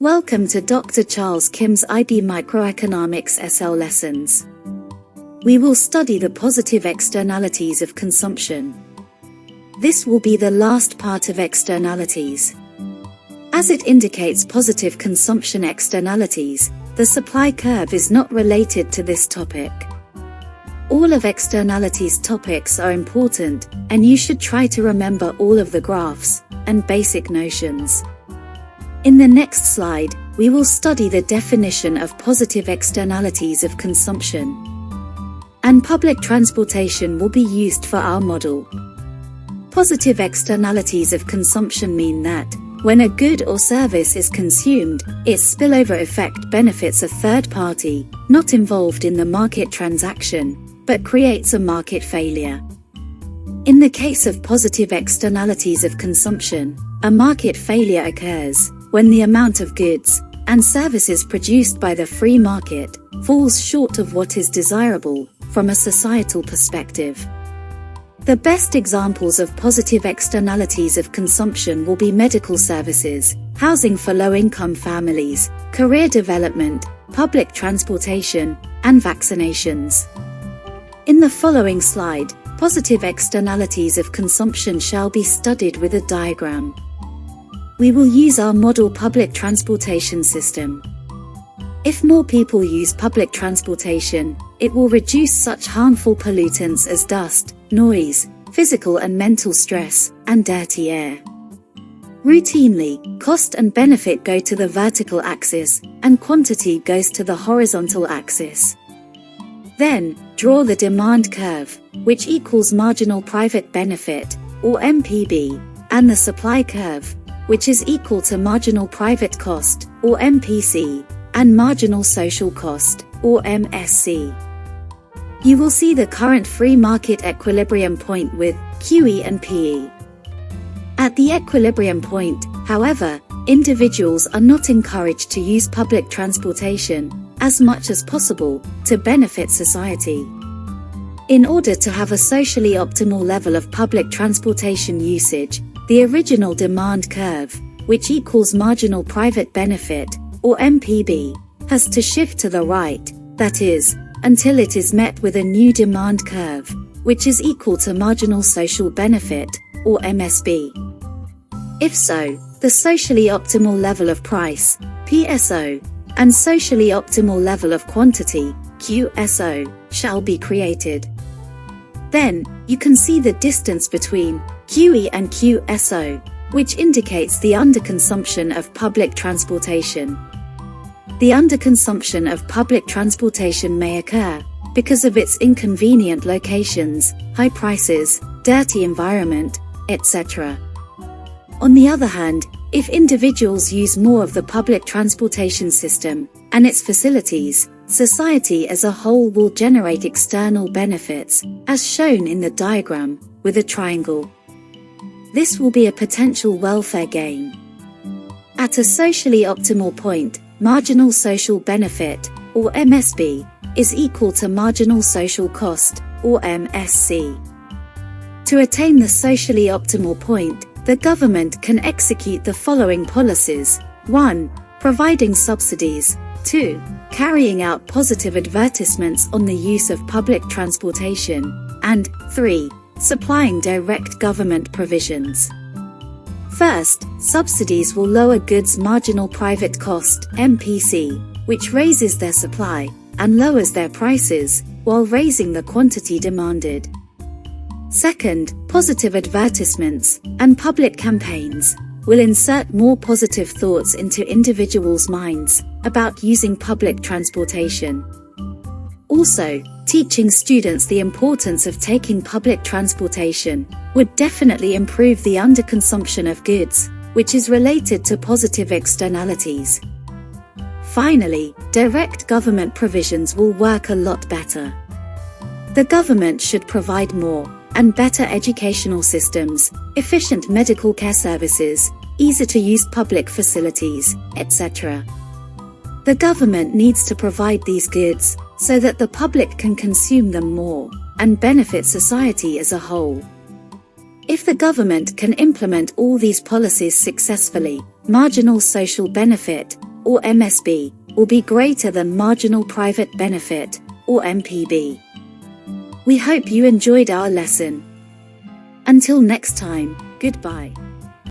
Welcome to Dr. Charles Kim's IB Microeconomics SL lessons. We will study the positive externalities of consumption. This will be the last part of externalities. As it indicates positive consumption externalities, the supply curve is not related to this topic. All of externalities topics are important, and you should try to remember all of the graphs and basic notions. In the next slide, we will study the definition of positive externalities of consumption. And public transportation will be used for our model. Positive externalities of consumption mean that, when a good or service is consumed, its spillover effect benefits a third party, not involved in the market transaction, but creates a market failure. In the case of positive externalities of consumption, a market failure occurs when the amount of goods and services produced by the free market falls short of what is desirable from a societal perspective. The best examples of positive externalities of consumption will be medical services, housing for low-income families, career development, public transportation, and vaccinations. In the following slide, positive externalities of consumption shall be studied with a diagram. We will use our model public transportation system. If more people use public transportation, it will reduce such harmful pollutants as dust, noise, physical and mental stress, and dirty air. Routinely, cost and benefit go to the vertical axis, and quantity goes to the horizontal axis. Then, draw the demand curve, which equals marginal private benefit, or MPB, and the supply curve, which is equal to marginal private cost, or MPC, and marginal social cost, or MSC. You will see the current free market equilibrium point with QE and PE. At the equilibrium point, however, individuals are not encouraged to use public transportation as much as possible to benefit society. In order to have a socially optimal level of public transportation usage, the original demand curve, which equals marginal private benefit, or MPB, has to shift to the right, that is, until it is met with a new demand curve, which is equal to marginal social benefit, or MSB. If so, the socially optimal level of price, PSO, and socially optimal level of quantity, QSO, shall be created. Then, you can see the distance between QE and QSO, which indicates the underconsumption of public transportation. The underconsumption of public transportation may occur because of its inconvenient locations, high prices, dirty environment, etc. On the other hand, if individuals use more of the public transportation system and its facilities, society as a whole will generate external benefits, as shown in the diagram, with a triangle. This will be a potential welfare gain. At a socially optimal point, marginal social benefit, or MSB, is equal to marginal social cost, or MSC. To attain the socially optimal point, the government can execute the following policies: 1. Providing subsidies. 2. Carrying out positive advertisements on the use of public transportation. And 3. Supplying direct government provisions. First, subsidies will lower goods' marginal private cost, MPC, which raises their supply and lowers their prices, while raising the quantity demanded. Second, positive advertisements and public campaigns will insert more positive thoughts into individuals' minds about using public transportation. Also, teaching students the importance of taking public transportation would definitely improve the underconsumption of goods, which is related to positive externalities. Finally, direct government provisions will work a lot better. The government should provide more and better educational systems, efficient medical care services, easy-to-use public facilities, etc. The government needs to provide these goods so that the public can consume them more and benefit society as a whole. If the government can implement all these policies successfully, marginal social benefit, or MSB, will be greater than marginal private benefit, or MPB. We hope you enjoyed our lesson. Until next time, goodbye.